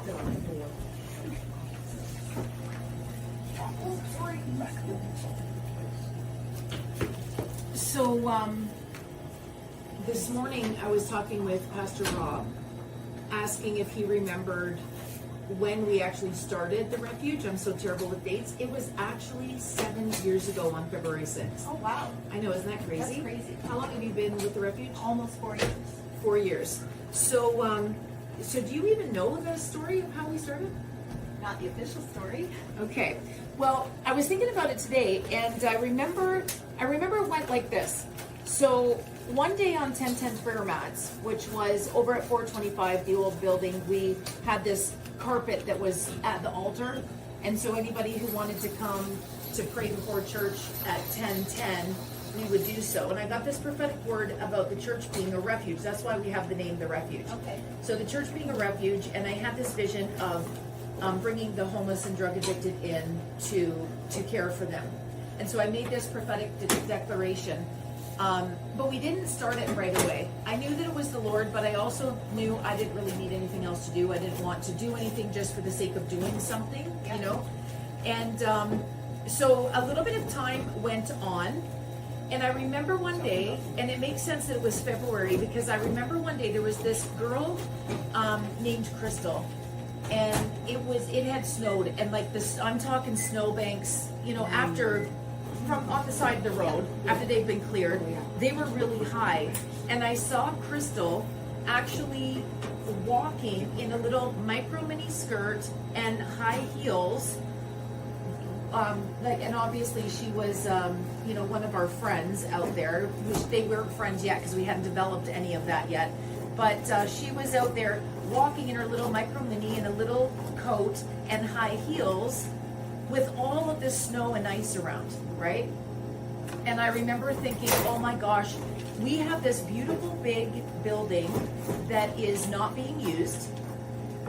So, this morning I was talking with Pastor Rob, asking if he remembered when we actually started the Refuge. I'm so terrible with dates. It was actually 7 years ago on February 6th. Oh, wow. I know, isn't that crazy? That's crazy. How long have you been with the Refuge? Almost 4 years. 4 years. So, so do you even know the story of how we started? Not the official story. Okay. Well, I was thinking about it today, and I remember it went like this. So one day on 1010 prayer mats, which was over at 425, the old building, we had this carpet that was at the altar, and so anybody who wanted to come to pray before church at 1010, we would do so. And I got this prophetic word about the church being a refuge. That's why we have the name the Refuge. Okay. So the church being a refuge, and I had this vision of bringing the homeless and drug addicted in to care for them. And so I made this prophetic declaration. But we didn't start it right away. I knew that it was the Lord, but I also knew I didn't really need anything else to do. I didn't want to do anything just for the sake of doing something, you know? And so a little bit of time went on. And I remember one day, and it makes sense that it was February, because I remember one day there was this girl named Crystal. And it had snowed, and like this, I'm talking snowbanks, you know, after, from on the side of the road, after they've been cleared, they were really high. And I saw Crystal actually walking in a little micro mini skirt and high heels. And obviously she was, you know, one of our friends out there, which they weren't friends yet because we hadn't developed any of that yet. But she was out there walking in her little micro mini in a little coat and high heels with all of this snow and ice around, right? And I remember thinking, oh my gosh, we have this beautiful big building that is not being used.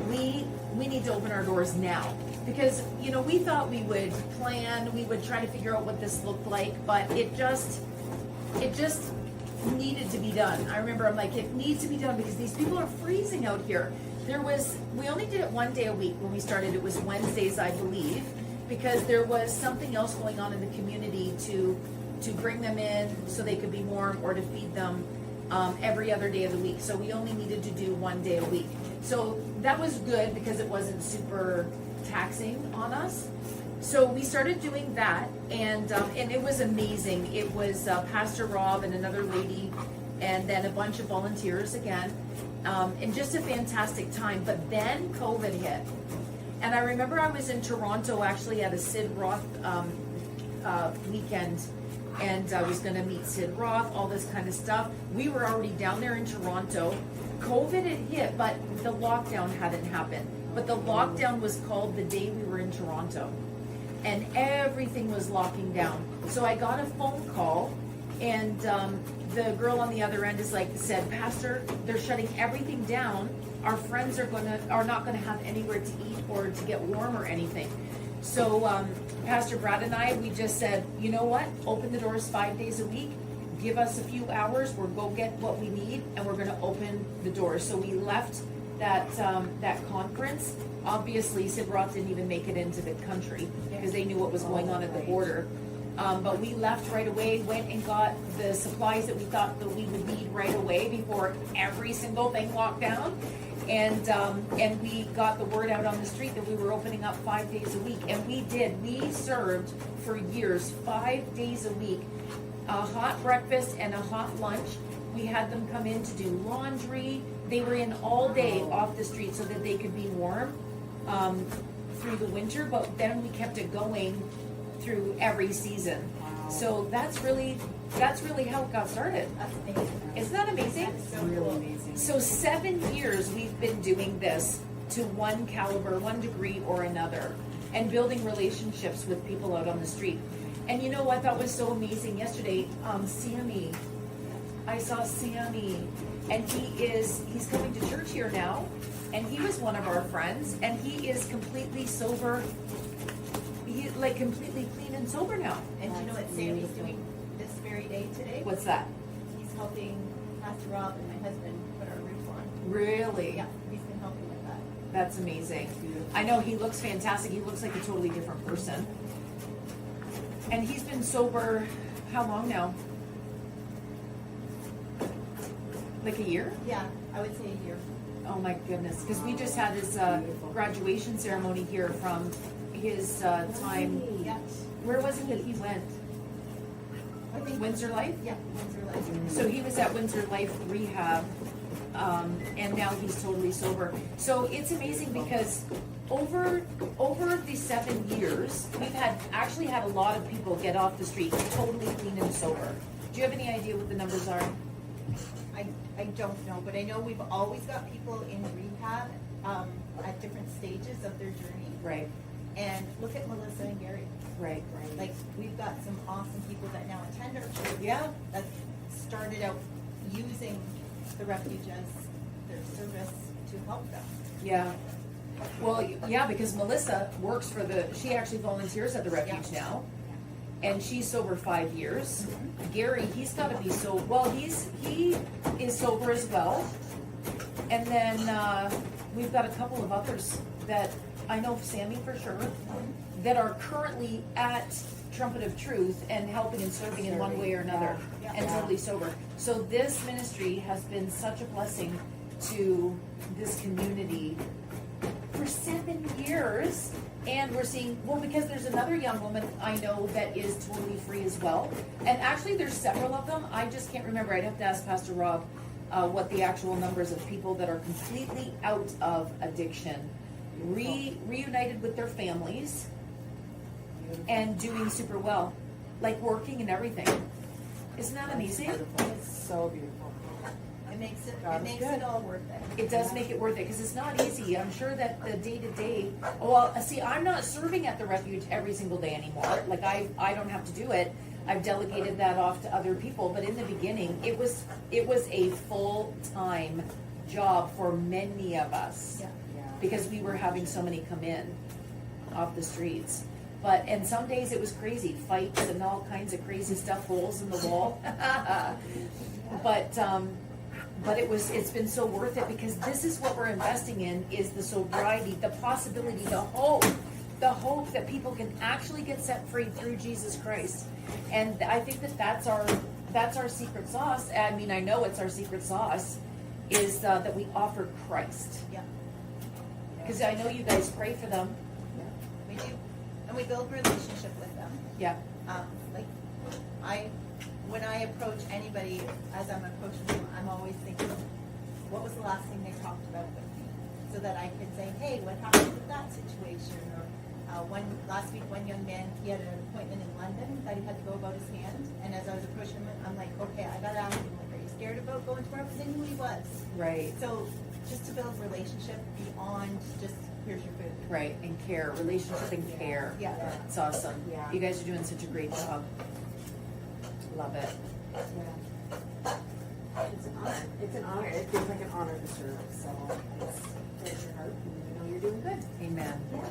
We need to open our doors now. Because, you know, we thought we would plan, we would try to figure out what this looked like, but it just needed to be done. I remember I'm like, it needs to be done because these people are freezing out here. We only did it one day a week when we started. It was Wednesdays, I believe, because there was something else going on in the community to bring them in so they could be warm or to feed them every other day of the week. So we only needed to do one day a week. So that was good because it wasn't super taxing on us. So we started doing that, and it was amazing. It was Pastor Rob and another lady, and then a bunch of volunteers again, and just a fantastic time. But then COVID hit, and I remember I was in Toronto actually at a Sid Roth weekend, and I was going to meet Sid Roth, all this kind of stuff. We were already down there in Toronto. COVID had hit, but the lockdown hadn't happened. But the lockdown was called the day we were in Toronto. And everything was locking down. So I got a phone call, and the girl on the other end said, Pastor, they're shutting everything down. Our friends are not gonna have anywhere to eat or to get warm or anything. So Pastor Brad and I, we just said, you know what? Open the doors 5 days a week. Give us a few hours. We'll go get what we need, and we're gonna open the doors. So we left that conference. Obviously, Sid Roth didn't even make it into the country because they knew what was going on at the border. But we left right away, went and got the supplies that we thought that we would need right away before every single thing locked down. And we got the word out on the street that we were opening up 5 days a week. And we did. We served for years, 5 days a week, a hot breakfast and a hot lunch. We had them come in to do laundry. They were in all day off the street so that they could be warm through the winter, but then we kept it going through every season. Wow. So that's really how it got started. That's amazing. Isn't that amazing? That's so really cool. Amazing. So 7 years we've been doing this to one caliber, one degree or another, and building relationships with people out on the street. And you know what I thought was so amazing yesterday? Sammy. I saw Sammy, and he's coming to church here now, and he was one of our friends, and he is completely sober. He's like completely clean and sober now. And do you know what Sammy's doing this very day today? What's that? He's helping Pastor Rob and my husband put our roof on. Really? Yeah, he's been helping with that. That's amazing. I know he looks fantastic. He looks like a totally different person. And he's been sober, how long now? Like a year? Yeah, I would say a year. Oh my goodness, because we just had his graduation ceremony here from his time. Yeah. Where was it that he went? I think Windsor Life? Yeah, Windsor Life. So he was at Windsor Life Rehab, and now he's totally sober. So it's amazing because over the 7 years, we've actually had a lot of people get off the street totally clean and sober. Do you have any idea what the numbers are? I don't know, but I know we've always got people in rehab at different stages of their journey. Right, And look at Melissa and Gary. right. Like, we've got some awesome people that now attend our church. Yeah. That started out using the Refuge as their service to help them. Yeah. Well, yeah, because Melissa works for she actually volunteers at the Refuge now. And she's sober 5 years. Gary, he's gotta be he is sober as well. And then, we've got a couple of others that, I know Sammy for sure, that are currently at Trumpet of Truth and helping and serving in one way or another, Yeah. and totally sober. So this ministry has been such a blessing to this community for 7 years. And we're seeing, because there's another young woman I know that is totally free as well. And actually, there's several of them. I just can't remember. I'd have to ask Pastor Rob what the actual numbers of people that are completely out of addiction, reunited with their families, and doing super well, like working and everything. Isn't that amazing? It's so beautiful. It makes God is it good. all worth it. It does make it worth it, because it's not easy. I'm sure that the day-to-day, well, see, I'm not serving at the Refuge every single day anymore. Like, I don't have to do it. I've delegated that off to other people, but in the beginning, it was a full-time job for many of us. Yeah. Because we were having so many come in off the streets. And some days it was crazy, fights and all kinds of crazy stuff, holes in the wall. But it's been so worth it, because this is what we're investing in, is the sobriety, the possibility, the hope that people can actually get set free through Jesus Christ. And I think that's our secret sauce. I mean, I know it's our secret sauce, is that we offer Christ. Yeah, Because I know you guys pray for them. we do. And we build relationship with them. Yeah. Like, when I approach anybody, as I'm approaching them, I'm always thinking, what was the last thing they talked about with me? So that I can say, hey, what happened with that situation? Or last week, one young man, he had an appointment in London that he had to go about his hand. And as I was approaching him, I'm like, okay, I gotta ask him, like, are you scared about going tomorrow? Because I knew who he was. Right. So just to build relationship beyond just, here's your food. Right, and care, relationship and care. Yeah. It's awesome. Yeah. You guys are doing such a great job. Love it. Yeah. It's an honor. It's an honor. It feels like an honor to serve. So it's your heart, and you know you're doing good. Amen. Yeah.